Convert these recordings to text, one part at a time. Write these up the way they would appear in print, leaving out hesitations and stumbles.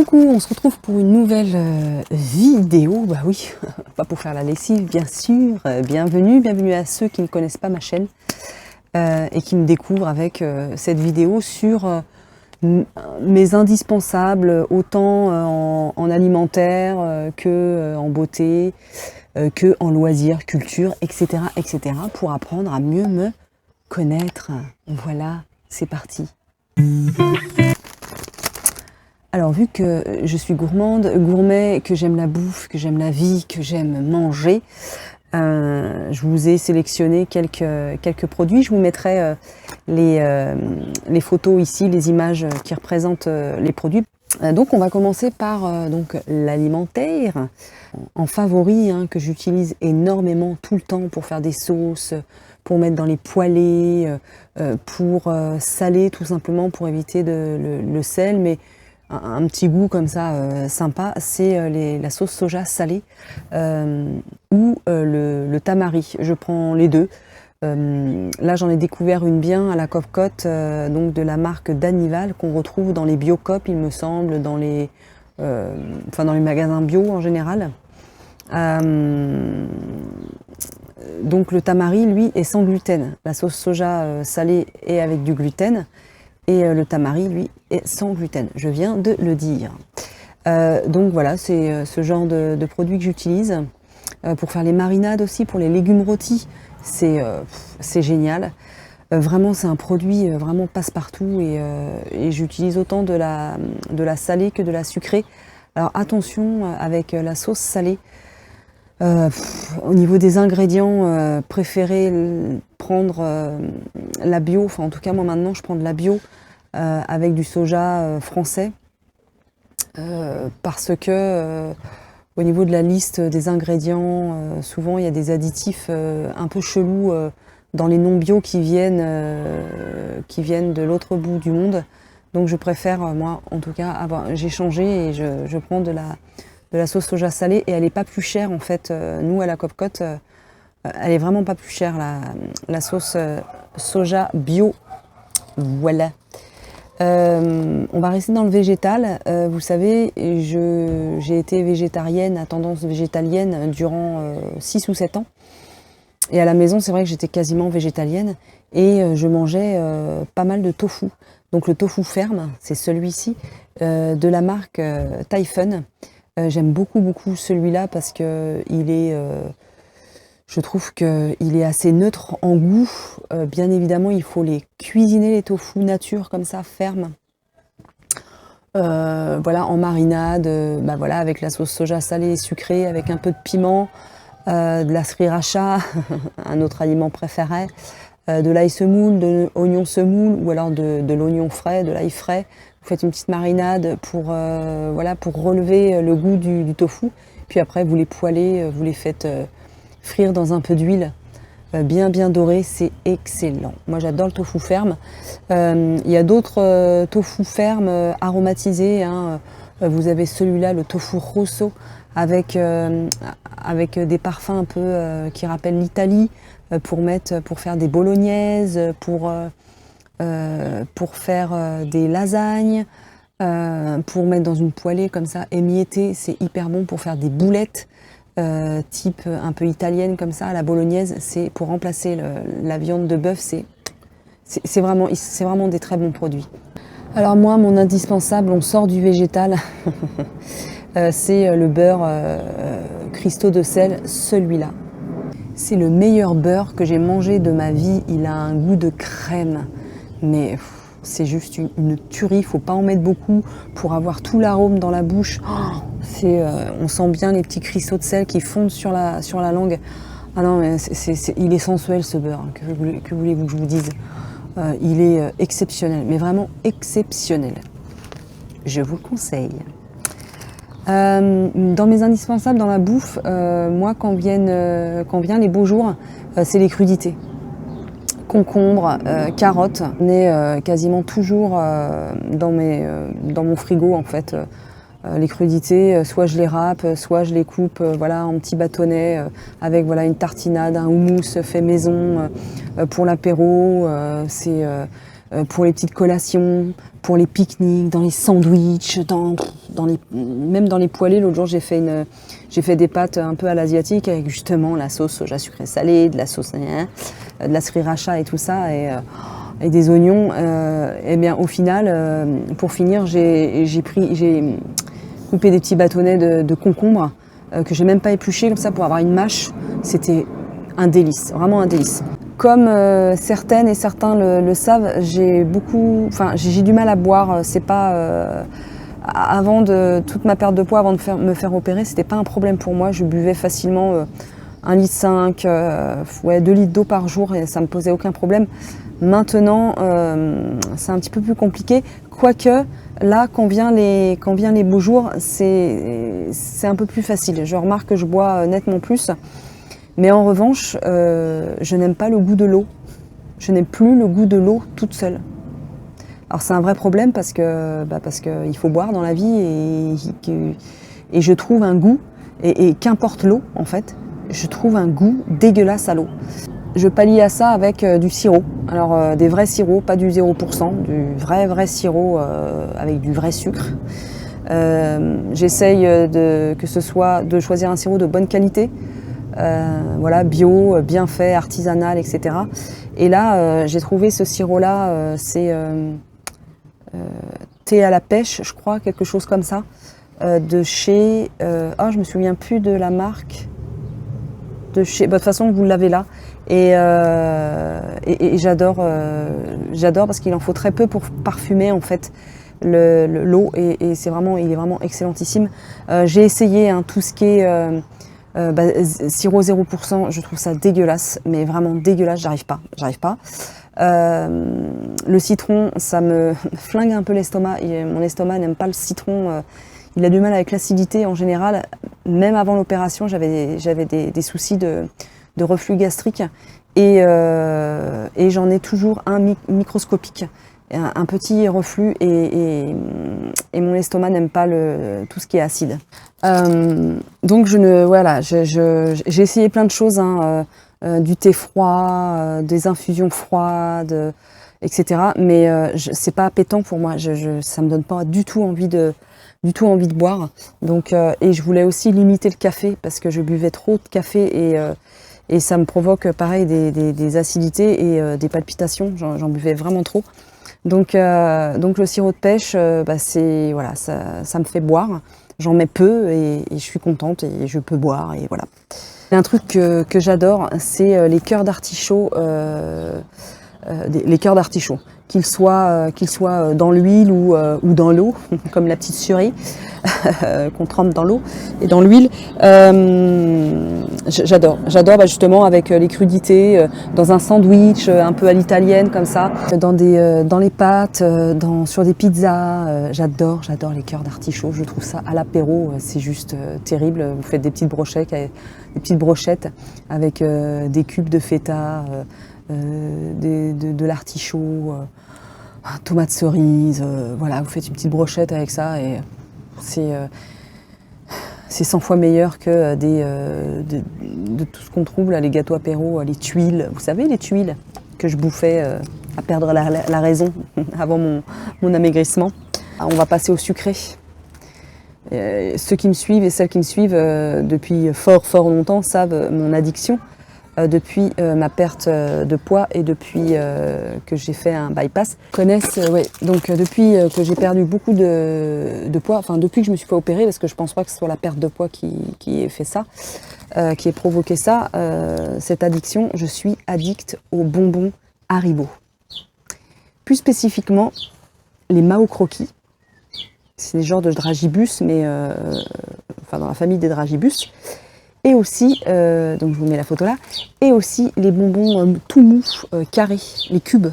Coucou, on se retrouve pour une nouvelle vidéo, bah oui, pas pour faire la lessive bien sûr, bienvenue à ceux qui ne connaissent pas ma chaîne et qui me découvrent avec cette vidéo sur mes indispensables, autant en alimentaire que en beauté, que en loisirs, culture, etc., pour apprendre à mieux me connaître. Voilà, c'est parti. Alors vu que je suis gourmet, que j'aime la bouffe, que j'aime la vie, que j'aime manger, je vous ai sélectionné quelques produits. Je vous mettrai les photos ici, les images qui représentent les produits. Donc on va commencer par l'alimentaire. En favori, que j'utilise énormément tout le temps pour faire des sauces, pour mettre dans les poêlés, pour saler tout simplement, pour éviter le sel, mais un petit goût comme ça sympa, c'est la sauce soja salée ou le tamari. Je prends les deux. Là j'en ai découvert une bien à la Cocotte, donc de la marque Danival, qu'on retrouve dans les Biocop, il me semble, dans les magasins bio en général. Donc le tamari, lui, est sans gluten. La sauce soja salée est avec du gluten. Et le tamari, lui, est sans gluten. Je viens de le dire. Donc voilà, c'est ce genre de produit que j'utilise. Pour faire les marinades aussi, pour les légumes rôtis, c'est génial. Vraiment, c'est un produit vraiment passe-partout et j'utilise autant de la salée que de la sucrée. Alors attention, avec la sauce salée, au niveau des ingrédients, préférez prendre la bio. Enfin, en tout cas, moi maintenant, je prends de la bio avec du soja français parce que au niveau de la liste des ingrédients, souvent il y a des additifs un peu chelous dans les non bio qui viennent de l'autre bout du monde. Donc je préfère, moi en tout cas, j'ai changé et je prends de la sauce soja salée et elle n'est pas plus chère en fait. Nous à la Cocotte, elle est vraiment pas plus chère la sauce soja bio. Voilà. On va rester dans le végétal. Vous savez, j'ai été végétarienne à tendance végétalienne durant 6 ou 7 ans. Et à la maison, c'est vrai que j'étais quasiment végétalienne et je mangeais pas mal de tofu. Donc le tofu ferme, c'est celui-ci, de la marque Typhon. J'aime beaucoup celui-là parce que je trouve qu'il est assez neutre en goût. Bien évidemment, il faut les cuisiner, les tofu nature, comme ça, ferme. Voilà, en marinade, avec la sauce soja salée et sucrée, avec un peu de piment, de la sriracha, un autre aliment préféré, de l'ail semoule, de l'oignon semoule, ou alors de l'oignon frais, de l'ail frais. Vous faites une petite marinade pour relever le goût du tofu. Puis après, vous les poêlez, vous les faites frire dans un peu d'huile, bien doré, c'est excellent. Moi j'adore le tofu ferme. Il y a d'autres tofu fermes aromatisés. Vous avez celui-là, le tofu rosso, avec des parfums un peu qui rappellent l'Italie, pour faire des bolognaises, pour faire des lasagnes, pour mettre dans une poêlée comme ça, émietter, c'est hyper bon pour faire des boulettes. Type un peu italienne comme ça, la bolognaise, c'est pour remplacer la viande de bœuf, c'est vraiment des très bons produits. Alors moi, mon indispensable, on sort du végétal, c'est le beurre cristaux de sel, celui-là. C'est le meilleur beurre que j'ai mangé de ma vie, il a un goût de crème, mais c'est juste une tuerie, il ne faut pas en mettre beaucoup pour avoir tout l'arôme dans la bouche. On sent bien les petits cristaux de sel qui fondent sur la langue. Ah non, mais il est sensuel ce beurre, que voulez-vous que je vous dise. Il est exceptionnel, mais vraiment exceptionnel. Je vous le conseille. Dans mes indispensables dans la bouffe, moi quand vient les beaux jours, c'est les crudités. Concombre, carottes, on est quasiment toujours dans mon frigo en fait. Les crudités, soit je les râpe, soit je les coupe en petits bâtonnets avec une tartinade, un houmous fait maison pour l'apéro. pour les petites collations, pour les pique-niques, dans les sandwichs, même dans les poêlés. L'autre jour, j'ai fait des pâtes un peu à l'asiatique avec justement la sauce soja sucré salé, de la sauce, de la sriracha et tout ça, et des oignons. Et bien au final, pour finir, j'ai coupé des petits bâtonnets de concombre que j'ai même pas épluché comme ça pour avoir une mâche. C'était un délice, vraiment un délice. Comme certaines et certains le savent, j'ai du mal à boire. C'est pas avant toute ma perte de poids, avant de me faire opérer, c'était pas un problème pour moi. Je buvais facilement 1,5 litre, 2 litres d'eau par jour et ça me posait aucun problème. Maintenant, c'est un petit peu plus compliqué. Quoique, là, quand vient les beaux jours, c'est un peu plus facile. Je remarque que je bois nettement plus. Mais en revanche, je n'aime pas le goût de l'eau. Je n'aime plus le goût de l'eau toute seule. Alors c'est un vrai problème parce qu'il faut boire dans la vie et je trouve un goût, et qu'importe l'eau en fait, je trouve un goût dégueulasse à l'eau. Je pallie à ça avec du sirop. Alors des vrais sirops, pas du 0%, du vrai sirop avec du vrai sucre. J'essaye de choisir un sirop de bonne qualité. Voilà, bio, bien fait, artisanal, etc. Et là, j'ai trouvé ce sirop-là, c'est thé à la pêche, je crois, quelque chose comme ça, de chez... je me souviens plus de la marque. De toute façon, vous l'avez là. Et j'adore parce qu'il en faut très peu pour parfumer, en fait, l'eau. Et il est vraiment excellentissime. J'ai essayé tout ce qui est... sirop 0%, je trouve ça dégueulasse, mais vraiment dégueulasse, j'arrive pas. Le citron, ça me flingue un peu l'estomac, mon estomac n'aime pas le citron, il a du mal avec l'acidité en général. Même avant l'opération, j'avais des soucis de reflux gastrique et j'en ai toujours un microscopique. Un petit reflux et mon estomac n'aime pas tout ce qui est acide. Donc j'ai essayé plein de choses, du thé froid, des infusions froides, etc. Mais c'est pas appétant pour moi. Ça me donne pas du tout envie de boire. Donc et je voulais aussi limiter le café parce que je buvais trop de café et ça me provoque pareil des acidités et des palpitations. J'en buvais vraiment trop. Donc le sirop de pêche, ça me fait boire. J'en mets peu et je suis contente et je peux boire et voilà. Un truc que j'adore, c'est les cœurs d'artichaut, qu'ils soient dans l'huile ou dans l'eau, comme la petite surée qu'on trempe dans l'eau et dans l'huile. J'adore justement avec les crudités, dans un sandwich un peu à l'italienne comme ça, dans les pâtes, sur des pizzas. J'adore les cœurs d'artichaut. Je trouve ça à l'apéro, c'est juste terrible. Vous faites des petites brochettes avec des cubes de feta, de l'artichaut, tomates cerises, voilà, vous faites une petite brochette avec ça et c'est 100 fois meilleur que de tout ce qu'on trouve là, les gâteaux apéro, les tuiles, vous savez les tuiles que je bouffais à perdre la raison avant mon amaigrissement. On va passer au sucré. Ceux qui me suivent et celles qui me suivent depuis fort longtemps savent mon addiction. Depuis ma perte de poids et depuis que j'ai fait un bypass, connaissent, donc depuis que j'ai perdu beaucoup de poids, enfin depuis que je me suis fait opérer, parce que je pense pas que ce soit la perte de poids qui ait fait ça, qui ait provoqué ça, cette addiction, je suis addicte aux bonbons Haribo. Plus spécifiquement, les Mao Croquis. C'est des genres de dragibus, mais dans la famille des dragibus. Et aussi, donc je vous mets la photo là, et aussi les bonbons tout mous, carrés, les cubes.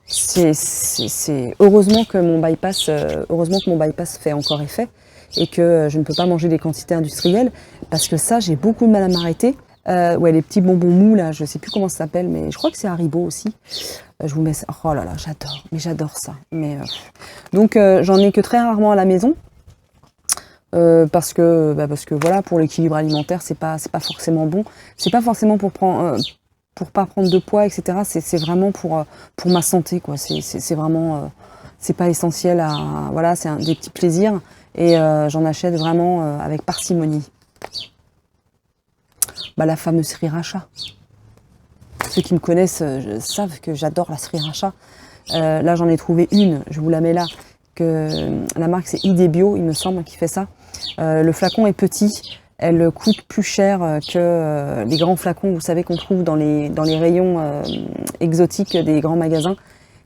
C'est heureusement que mon bypass fait encore effet et que je ne peux pas manger des quantités industrielles parce que ça, j'ai beaucoup de mal à m'arrêter. Les petits bonbons mous là, je sais plus comment ça s'appelle, mais je crois que c'est Haribo aussi. Je vous mets ça. Oh là là, j'adore ça. Donc j'en ai que très rarement à la maison. Parce que voilà, pour l'équilibre alimentaire, c'est pas forcément bon. C'est pas forcément pour prendre pour pas prendre de poids, etc. C'est vraiment pour ma santé, quoi. C'est vraiment, c'est pas essentiel à, voilà, c'est des petits plaisirs et j'en achète vraiment avec parcimonie. Bah, la fameuse sriracha. Ceux qui me connaissent savent que j'adore la sriracha. Là, j'en ai trouvé une, je vous la mets là, que la marque c'est ID Bio, il me semble, qui fait ça. Le flacon est petit, elle coûte plus cher que les grands flacons, vous savez, qu'on trouve dans les rayons exotiques des grands magasins.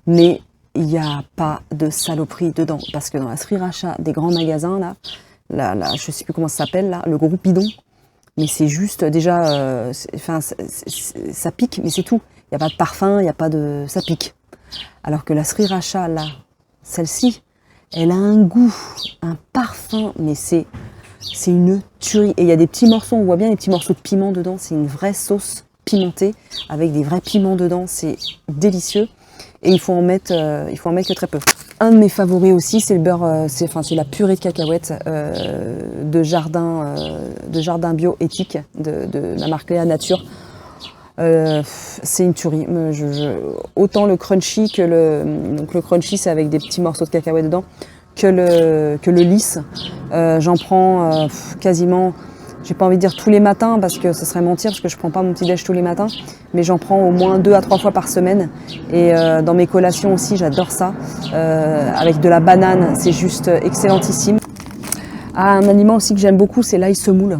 Mais il n'y a pas de saloperie dedans, parce que dans la sriracha des grands magasins, là, je sais plus comment ça s'appelle, là, le gros bidon, mais c'est juste déjà, ça pique, mais c'est tout. Il n'y a pas de parfum, il n'y a pas de, ça pique. Alors que la sriracha, là, celle-ci, elle a un goût, un parfum, mais c'est une tuerie. Et il y a des petits morceaux, on voit bien les petits morceaux de piment dedans, c'est une vraie sauce pimentée, avec des vrais piments dedans, c'est délicieux. Et il faut en mettre que très peu. Un de mes favoris aussi, c'est le beurre, c'est la purée de cacahuètes de jardin bio éthique de la marque Léa Nature. C'est une tuerie. Autant le crunchy que donc le crunchy, c'est avec des petits morceaux de cacahuètes dedans, que le lisse. J'en prends quasiment, j'ai pas envie de dire tous les matins parce que ce serait mentir, parce que je prends pas mon petit déj tous les matins, mais j'en prends au moins 2 à 3 fois par semaine. Et dans mes collations aussi, j'adore ça. Avec de la banane, c'est juste excellentissime. Ah, un aliment aussi que j'aime beaucoup, c'est l'ail semoule.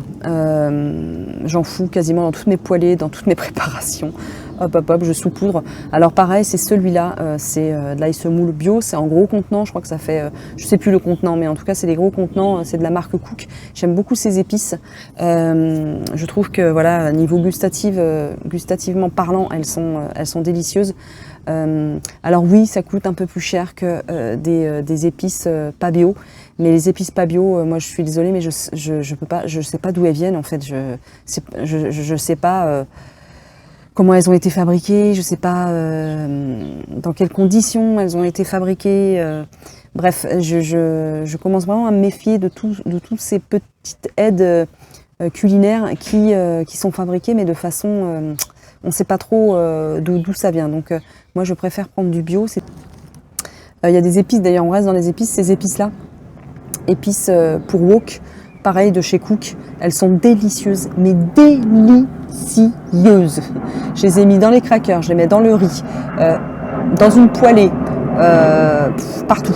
J'en fous quasiment dans toutes mes poêlées, dans toutes mes préparations. Hop, hop, hop, je saupoudre. Alors pareil, c'est celui-là, c'est de l'ail semoule bio, c'est en gros contenant, je crois que ça fait, je sais plus le contenant, mais en tout cas c'est des gros contenants, c'est de la marque Cook. J'aime beaucoup ces épices. Je trouve que voilà, niveau gustativement parlant, elles sont délicieuses. Alors oui, ça coûte un peu plus cher que des épices pas bio, mais les épices pas bio, moi je suis désolée, mais je peux pas, je sais pas d'où elles viennent en fait. Je sais pas comment elles ont été fabriquées, je sais pas dans quelles conditions elles ont été fabriquées. Bref, je commence vraiment à me méfier de toutes ces petites aides culinaires qui sont fabriquées, mais de façon on ne sait pas trop d'où ça vient. Donc moi je préfère prendre du bio. Il y a des épices, d'ailleurs on reste dans les épices, ces épices-là, épices pour wok, pareil de chez Cook, elles sont délicieuses, mais délicieuses. Je les ai mis dans les crackers, je les mets dans le riz, dans une poêlée, partout.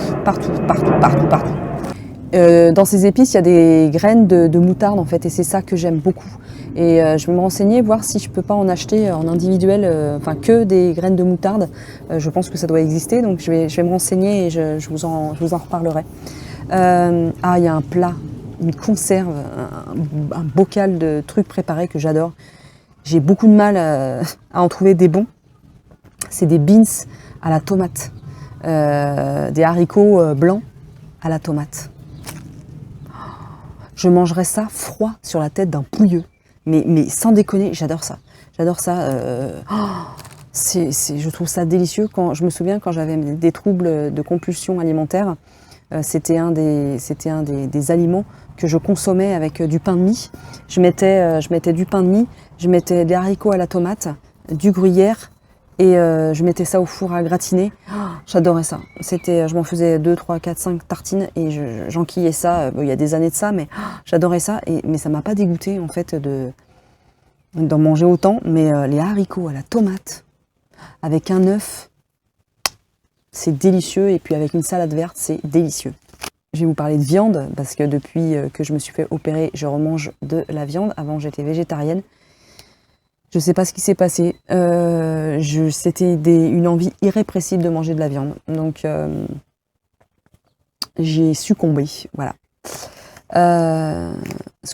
Dans ces épices, il y a des graines de moutarde en fait, et c'est ça que j'aime beaucoup. Et je vais me renseigner, voir si je peux pas en acheter en individuel, enfin que des graines de moutarde. Je pense que ça doit exister, donc je vais me renseigner et je vous en reparlerai. Il y a un plat, une conserve, un bocal de trucs préparés que j'adore. J'ai beaucoup de mal à en trouver des bons. C'est des beans à la tomate, des haricots blancs à la tomate. Je mangerais ça froid sur la tête d'un pouilleux. Mais sans déconner, j'adore ça. J'adore ça. Je trouve ça délicieux. Je me souviens quand j'avais des troubles de compulsion alimentaire, c'était un des aliments que je consommais avec du pain de mie. Je mettais du pain de mie, je mettais des haricots à la tomate, du gruyère, et je mettais ça au four à gratiner. J'adorais ça. Je m'en faisais 2, 3, 4, 5 tartines et j'enquillais ça. Il y a des années de ça, mais j'adorais ça. Mais ça m'a pas dégoûté en fait d'en manger autant. Mais les haricots à la tomate avec un œuf, c'est délicieux. Et puis avec une salade verte, c'est délicieux. Je vais vous parler de viande parce que depuis que je me suis fait opérer, je remange de la viande. Avant, j'étais végétarienne. Je sais pas ce qui s'est passé. C'était une envie irrépressible de manger de la viande. Donc, j'ai succombé. Voilà. Ce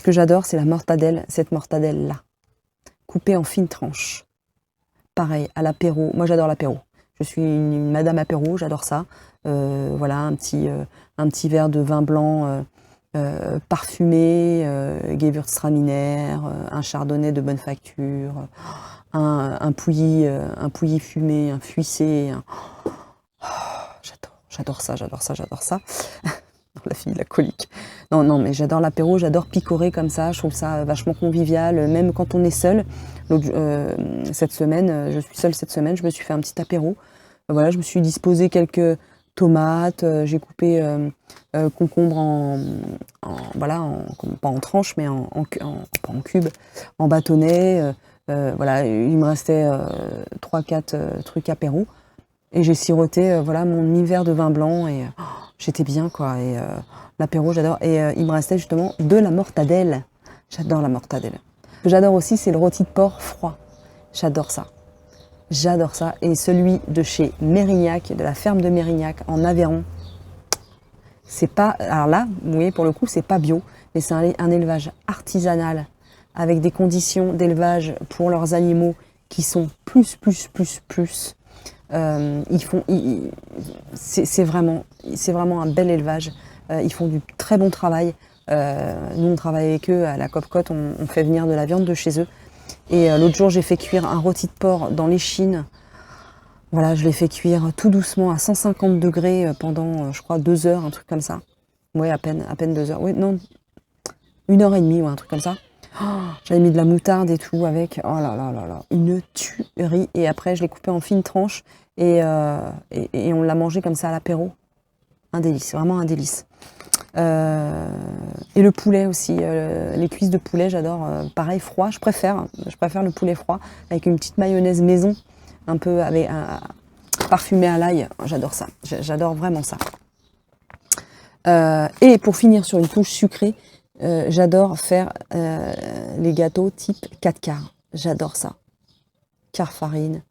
que j'adore, c'est la mortadelle. Cette mortadelle-là. Coupée en fines tranches. Pareil, à l'apéro. Moi, j'adore l'apéro. Je suis une madame apéro, j'adore ça. Voilà, un petit verre de vin blanc parfumé, Gewürztraminer, un chardonnay de bonne facture, un pouilly fumé, un fuissé. J'adore ça. La fille de la colique. Non, non, mais j'adore l'apéro, j'adore picorer comme ça, je trouve ça vachement convivial, même quand on est seul. Cette semaine, je suis seule cette semaine, je me suis fait un petit apéro. Voilà, je me suis disposé quelques tomates, j'ai coupé concombre voilà, pas en tranches, mais pas en cubes, en bâtonnets. Voilà, il me restait 3-4 trucs apéro. Et j'ai siroté voilà, mon demi-verre de vin blanc et j'étais bien, quoi. Et l'apéro, j'adore. Et il me restait justement de la mortadelle. J'adore la mortadelle. Ce que j'adore aussi, c'est le rôti de porc froid. J'adore ça. J'adore ça. Et celui de chez Mérignac, de la ferme de Mérignac en Aveyron. C'est pas. Alors là, vous voyez, pour le coup, c'est pas bio, mais c'est un élevage artisanal avec des conditions d'élevage pour leurs animaux qui sont plus. C'est vraiment un bel élevage. Ils font du très bon travail. Nous, on travaille avec eux à la Copcote, on fait venir de la viande de chez eux. Et l'autre jour, j'ai fait cuire un rôti de porc dans l'échine. Voilà, je l'ai fait cuire tout doucement à 150 degrés pendant, je crois, 2 heures, un truc comme ça. Oui, à peine 2 heures. Oui, non, 1 heure et demie ou un truc comme ça. Oh, j'avais mis de la moutarde et tout avec. Oh là là là là, une tuerie. Et après, je l'ai coupé en fines tranches et on l'a mangé comme ça à l'apéro. Un délice, vraiment un délice. Et le poulet aussi, les cuisses de poulet, j'adore. Pareil, froid, je préfère le poulet froid avec une petite mayonnaise maison, un peu parfumée à l'ail. J'adore ça, j'adore vraiment ça. Et pour finir sur une touche sucrée, j'adore faire les gâteaux type 4 quarts. J'adore ça. Quart farine,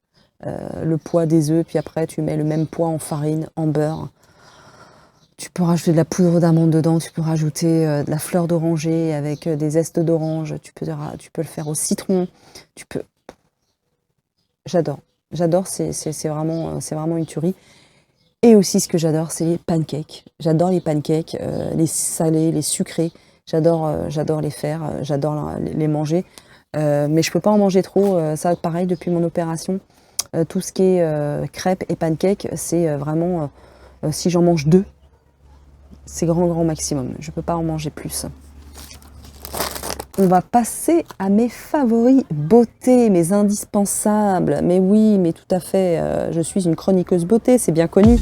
le poids des œufs, puis après tu mets le même poids en farine, en beurre. Tu peux rajouter de la poudre d'amande dedans, tu peux rajouter de la fleur d'oranger avec des zestes d'orange, tu peux le faire au citron, J'adore, c'est vraiment une tuerie. Et aussi, ce que j'adore, c'est les pancakes. J'adore les pancakes, les salés, les sucrés. J'adore les faire, j'adore les manger. Mais je peux pas en manger trop. Ça, pareil, depuis mon opération, tout ce qui est crêpes et pancakes, c'est vraiment, si j'en mange 2, c'est grand maximum. Je peux pas en manger plus. On va passer à mes favoris beauté, mes indispensables. Mais oui, mais tout à fait, je suis une chroniqueuse beauté, c'est bien connu.